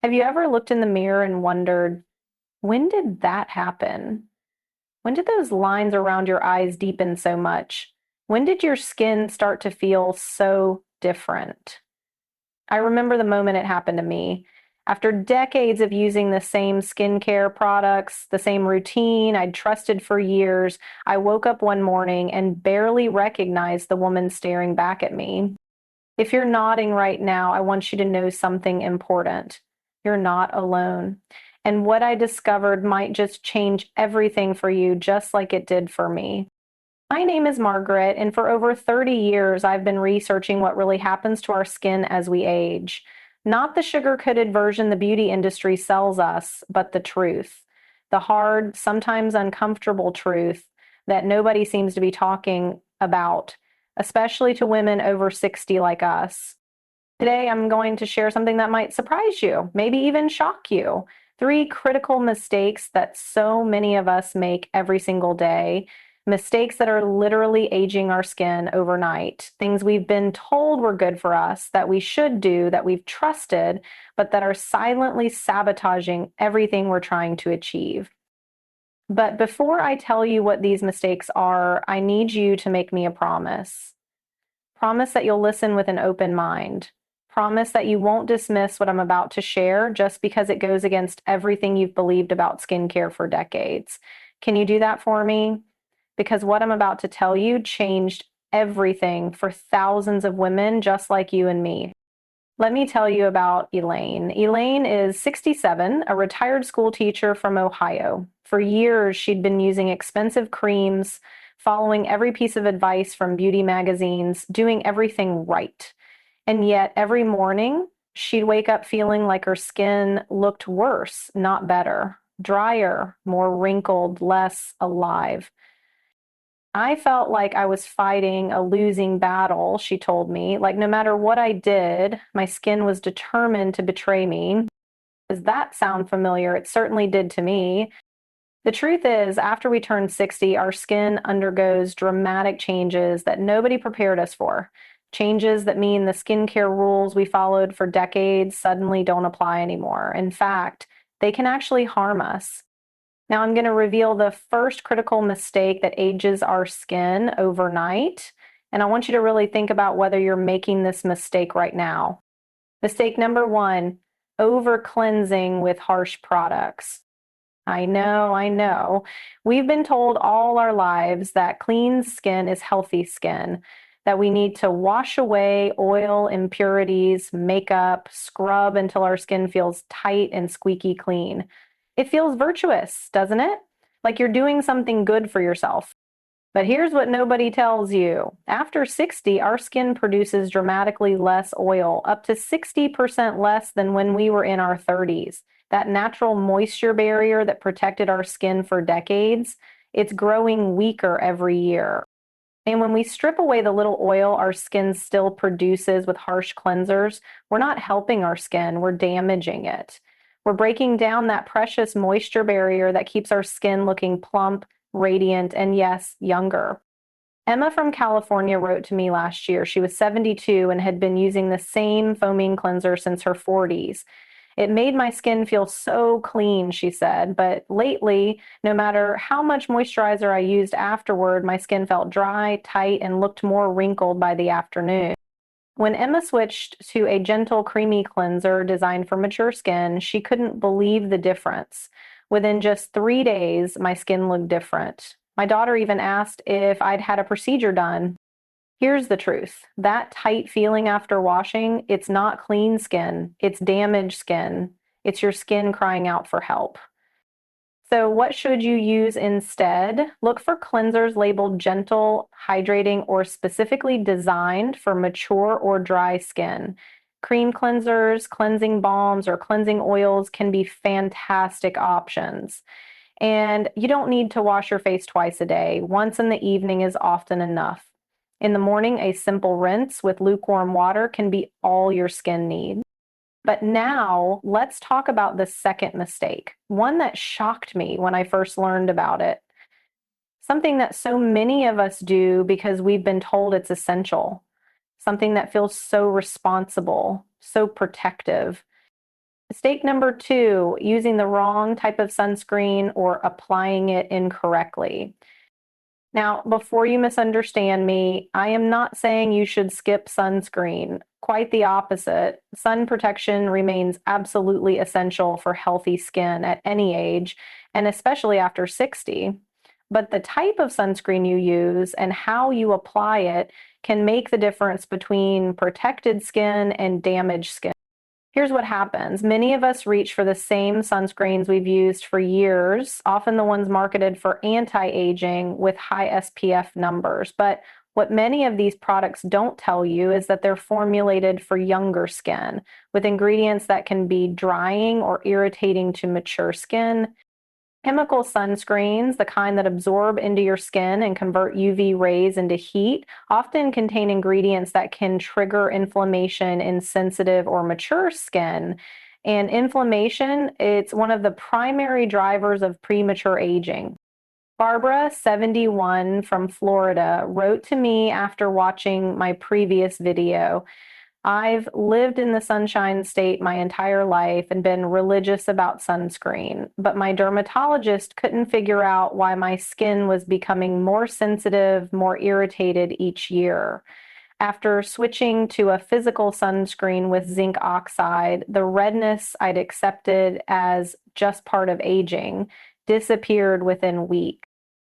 Have you ever looked in the mirror and wondered, when did that happen? When did those lines around your eyes deepen so much? When did your skin start to feel so different? I remember the moment it happened to me. After decades of using the same skincare products, the same routine I'd trusted for years, I woke up one morning and barely recognized the woman staring back at me. If you're nodding right now, I want you to know something important. You're not alone. And what I discovered might just change everything for you, just like it did for me. My name is Margaret, and for over 30 years, I've been researching what really happens to our skin as we age. Not the sugar-coated version the beauty industry sells us, but the truth. The hard, sometimes uncomfortable truth that nobody seems to be talking about, especially to women over 60 like us. Today, I'm going to share something that might surprise you, maybe even shock you. Three critical mistakes that so many of us make every single day. Mistakes that are literally aging our skin overnight. Things we've been told were good for us, that we should do, that we've trusted, but that are silently sabotaging everything we're trying to achieve. But before I tell you what these mistakes are, I need you to make me a promise. Promise that you'll listen with an open mind. Promise that you won't dismiss what I'm about to share just because it goes against everything you've believed about skincare for decades. Can you do that for me? Because what I'm about to tell you changed everything for thousands of women just like you and me. Let me tell you about Elaine. Elaine is 67, a retired school teacher from Ohio. For years, she'd been using expensive creams, following every piece of advice from beauty magazines, doing everything right. And yet, every morning, she'd wake up feeling like her skin looked worse, not better, drier, more wrinkled, less alive. I felt like I was fighting a losing battle, she told me. Like no matter what I did, my skin was determined to betray me. Does that sound familiar? It certainly did to me. The truth is, after we turn 60, our skin undergoes dramatic changes that nobody prepared us for. Changes that mean the skincare rules we followed for decades suddenly don't apply anymore. In fact, they can actually harm us. Now I'm going to reveal the first critical mistake that ages our skin overnight. And I want you to really think about whether you're making this mistake right now. Mistake number one, over cleansing with harsh products. I know, I know. We've been told all our lives that clean skin is healthy skin, that we need to wash away oil, impurities, makeup, scrub until our skin feels tight and squeaky clean. It feels virtuous, doesn't it? Like you're doing something good for yourself. But here's what nobody tells you. After 60, our skin produces dramatically less oil, up to 60% less than when we were in our 30s. That natural moisture barrier that protected our skin for decades, it's growing weaker every year. And when we strip away the little oil our skin still produces with harsh cleansers, we're not helping our skin, we're damaging it. We're breaking down that precious moisture barrier that keeps our skin looking plump, radiant, and yes, younger. Emma from California wrote to me last year. She was 72 and had been using the same foaming cleanser since her 40s. It made my skin feel so clean, she said, but lately, no matter how much moisturizer I used afterward, my skin felt dry, tight, and looked more wrinkled by the afternoon. When Emma switched to a gentle, creamy cleanser designed for mature skin, she couldn't believe the difference. Within just 3 days, my skin looked different. My daughter even asked if I'd had a procedure done. Here's the truth. That tight feeling after washing, it's not clean skin, it's damaged skin. It's your skin crying out for help. So what should you use instead? Look for cleansers labeled gentle, hydrating, or specifically designed for mature or dry skin. Cream cleansers, cleansing balms, or cleansing oils can be fantastic options. And you don't need to wash your face twice a day. Once in the evening is often enough. In the morning, a simple rinse with lukewarm water can be all your skin needs. But now let's talk about the second mistake, one that shocked me when I first learned about it. Something that so many of us do because we've been told it's essential, something that feels so responsible, so protective. Mistake number two, using the wrong type of sunscreen or applying it incorrectly. Now, before you misunderstand me, I am not saying you should skip sunscreen. Quite the opposite. Sun protection remains absolutely essential for healthy skin at any age, and especially after 60. But the type of sunscreen you use and how you apply it can make the difference between protected skin and damaged skin. Here's what happens. Many of us reach for the same sunscreens we've used for years, often the ones marketed for anti-aging with high SPF numbers. But what many of these products don't tell you is that they're formulated for younger skin with ingredients that can be drying or irritating to mature skin. Chemical sunscreens, the kind that absorb into your skin and convert UV rays into heat, often contain ingredients that can trigger inflammation in sensitive or mature skin. And inflammation, it's one of the primary drivers of premature aging. Barbara, 71 from Florida, wrote to me after watching my previous video. I've lived in the Sunshine State my entire life and been religious about sunscreen, but my dermatologist couldn't figure out why my skin was becoming more sensitive, more irritated each year. After switching to a physical sunscreen with zinc oxide, the redness I'd accepted as just part of aging disappeared within weeks.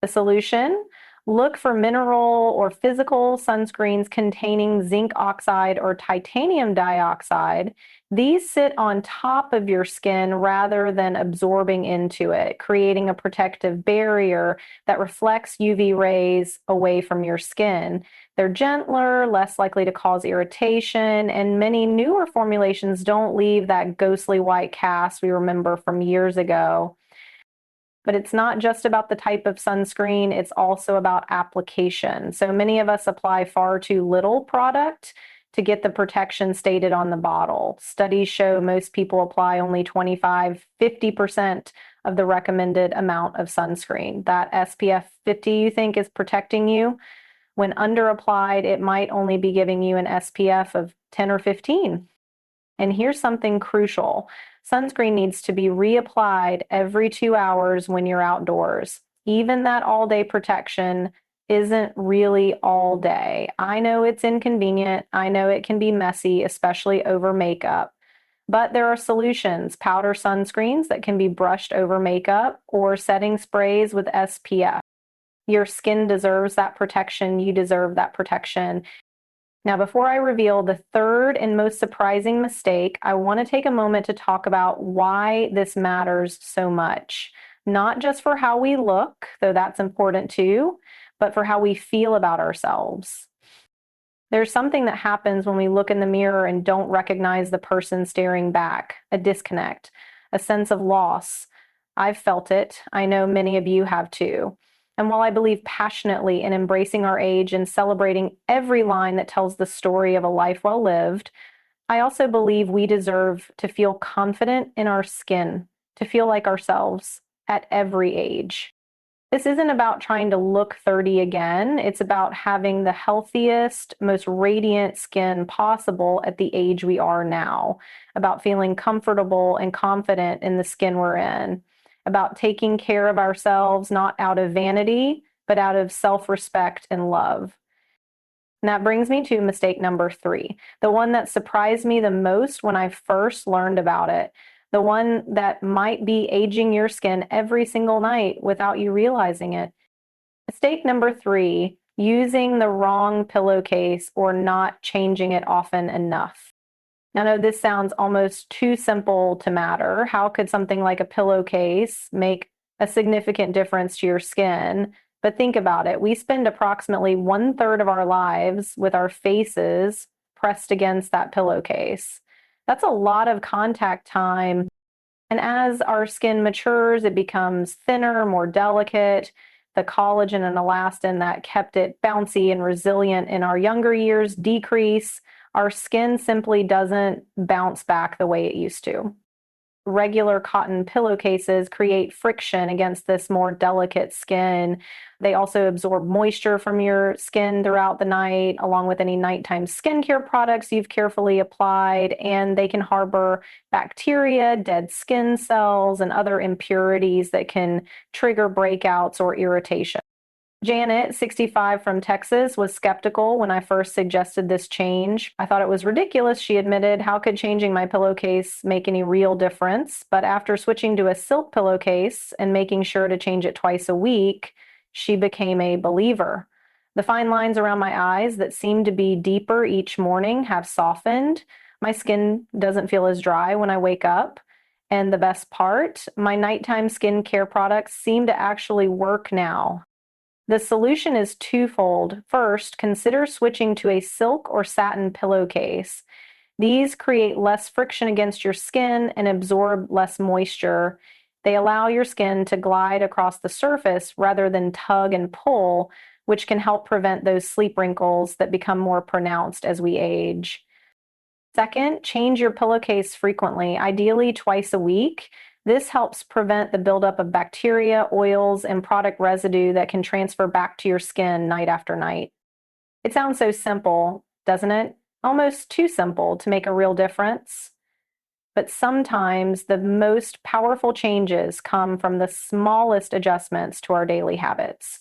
The solution? Look for mineral or physical sunscreens containing zinc oxide or titanium dioxide. These sit on top of your skin rather than absorbing into it, creating a protective barrier that reflects UV rays away from your skin. They're gentler, less likely to cause irritation, and many newer formulations don't leave that ghostly white cast we remember from years ago. But it's not just about the type of sunscreen, it's also about application. So many of us apply far too little product to get the protection stated on the bottle. Studies show most people apply only 25, 50% of the recommended amount of sunscreen. That SPF 50 you think is protecting you, when under applied, it might only be giving you an SPF of 10 or 15. And here's something crucial. Sunscreen needs to be reapplied every 2 hours when you're outdoors. Even that all-day protection isn't really all day. I know it's inconvenient. I know it can be messy, especially over makeup. But there are solutions, powder sunscreens that can be brushed over makeup or setting sprays with SPF. Your skin deserves that protection. You deserve that protection. Now, before I reveal the third and most surprising mistake, I want to take a moment to talk about why this matters so much. Not just for how we look, though that's important too, but for how we feel about ourselves. There's something that happens when we look in the mirror and don't recognize the person staring back, a disconnect, a sense of loss. I've felt it. I know many of you have too. And while I believe passionately in embracing our age and celebrating every line that tells the story of a life well lived, I also believe we deserve to feel confident in our skin, to feel like ourselves at every age. This isn't about trying to look 30 again. It's about having the healthiest, most radiant skin possible at the age we are now, about feeling comfortable and confident in the skin we're in, about taking care of ourselves, not out of vanity, but out of self-respect and love. And that brings me to mistake number 3, the one that surprised me the most when I first learned about it, the one that might be aging your skin every single night without you realizing it. Mistake number 3, using the wrong pillowcase or not changing it often enough. I know this sounds almost too simple to matter. How could something like a pillowcase make a significant difference to your skin? But think about it. We spend approximately 1/3 of our lives with our faces pressed against that pillowcase. That's a lot of contact time. And as our skin matures, it becomes thinner, more delicate. The collagen and elastin that kept it bouncy and resilient in our younger years decrease. Our skin simply doesn't bounce back the way it used to. regular cotton pillowcases create friction against this more delicate skin. They also absorb moisture from your skin throughout the night, along with any nighttime skincare products you've carefully applied, and they can harbor bacteria, dead skin cells, and other impurities that can trigger breakouts or irritation. Janet, 65 from Texas, was skeptical when I first suggested this change. I thought it was ridiculous, she admitted. How could changing my pillowcase make any real difference? But after switching to a silk pillowcase and making sure to change it twice a week, she became a believer. The fine lines around my eyes that seemed to be deeper each morning have softened. My skin doesn't feel as dry when I wake up. And the best part, my nighttime skincare products seem to actually work now. The solution is twofold. First, consider switching to a silk or satin pillowcase. These create less friction against your skin and absorb less moisture. They allow your skin to glide across the surface rather than tug and pull, which can help prevent those sleep wrinkles that become more pronounced as we age. Second, change your pillowcase frequently, ideally twice a week. This helps prevent the buildup of bacteria, oils, and product residue that can transfer back to your skin night after night. It sounds so simple, doesn't it? Almost too simple to make a real difference. But sometimes the most powerful changes come from the smallest adjustments to our daily habits.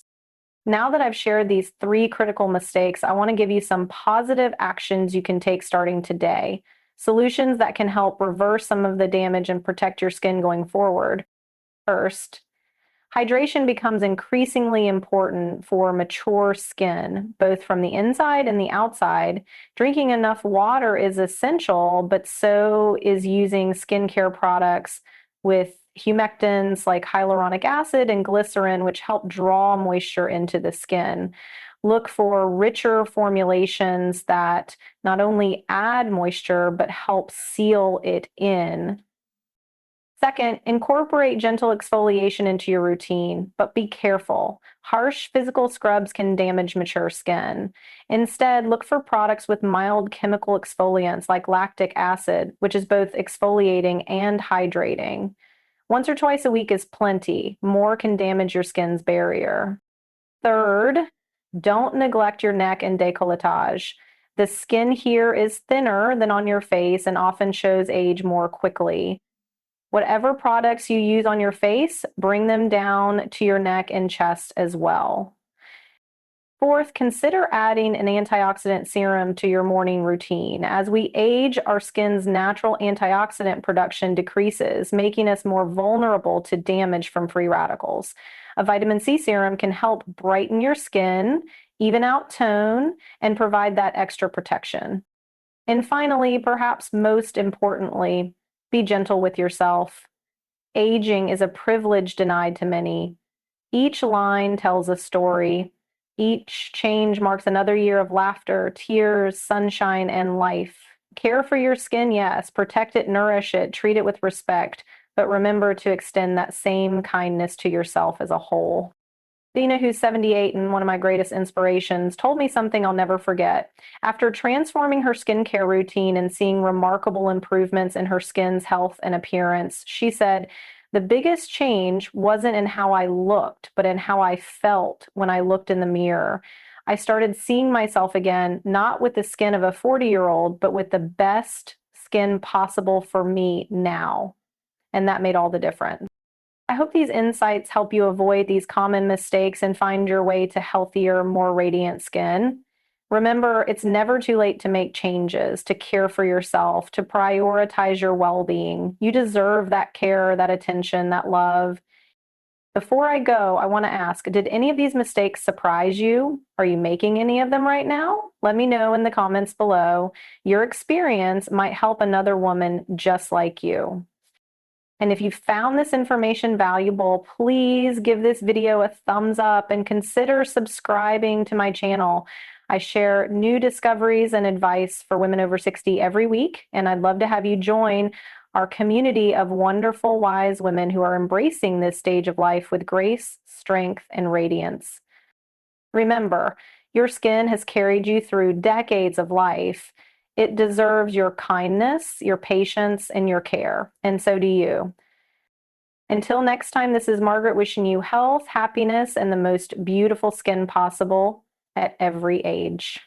Now that I've shared these 3 critical mistakes, I want to give you some positive actions you can take starting today. Solutions that can help reverse some of the damage and protect your skin going forward. First, hydration becomes increasingly important for mature skin, both from the inside and the outside. Drinking enough water is essential, but so is using skincare products with humectants like hyaluronic acid and glycerin, which help draw moisture into the skin. Look for richer formulations that not only add moisture, but help seal it in. Second, incorporate gentle exfoliation into your routine, but be careful. Harsh physical scrubs can damage mature skin. Instead, look for products with mild chemical exfoliants like lactic acid, which is both exfoliating and hydrating. Once or twice a week is plenty. More can damage your skin's barrier. Third, don't neglect your neck and décolletage. The skin here is thinner than on your face and often shows age more quickly. Whatever products you use on your face, bring them down to your neck and chest as well. Fourth, consider adding an antioxidant serum to your morning routine. As we age, our skin's natural antioxidant production decreases, making us more vulnerable to damage from free radicals. A vitamin C serum can help brighten your skin, even out tone, and provide that extra protection. And finally, perhaps most importantly, be gentle with yourself. Aging is a privilege denied to many. Each line tells a story. Each change marks another year of laughter, tears, sunshine, and life. Care for your skin, yes. Protect it, nourish it, treat it with respect. But remember to extend that same kindness to yourself as a whole. Dina, who's 78 and one of my greatest inspirations, told me something I'll never forget. After transforming her skincare routine and seeing remarkable improvements in her skin's health and appearance, she said, the biggest change wasn't in how I looked, but in how I felt when I looked in the mirror. I started seeing myself again, not with the skin of a 40-year-old, but with the best skin possible for me now. And that made all the difference. I hope these insights help you avoid these common mistakes and find your way to healthier, more radiant skin. Remember, it's never too late to make changes, to care for yourself, to prioritize your well-being. You deserve that care, that attention, that love. Before I go, I want to ask, did any of these mistakes surprise you? Are you making any of them right now? Let me know in the comments below. Your experience might help another woman just like you. And if you found this information valuable, please give this video a thumbs up and consider subscribing to my channel. I share new discoveries and advice for women over 60 every week, and I'd love to have you join our community of wonderful, wise women who are embracing this stage of life with grace, strength, and radiance. Remember, your skin has carried you through decades of life. It deserves your kindness, your patience, and your care. And so do you. Until next time, this is Margaret wishing you health, happiness, and the most beautiful skin possible at every age.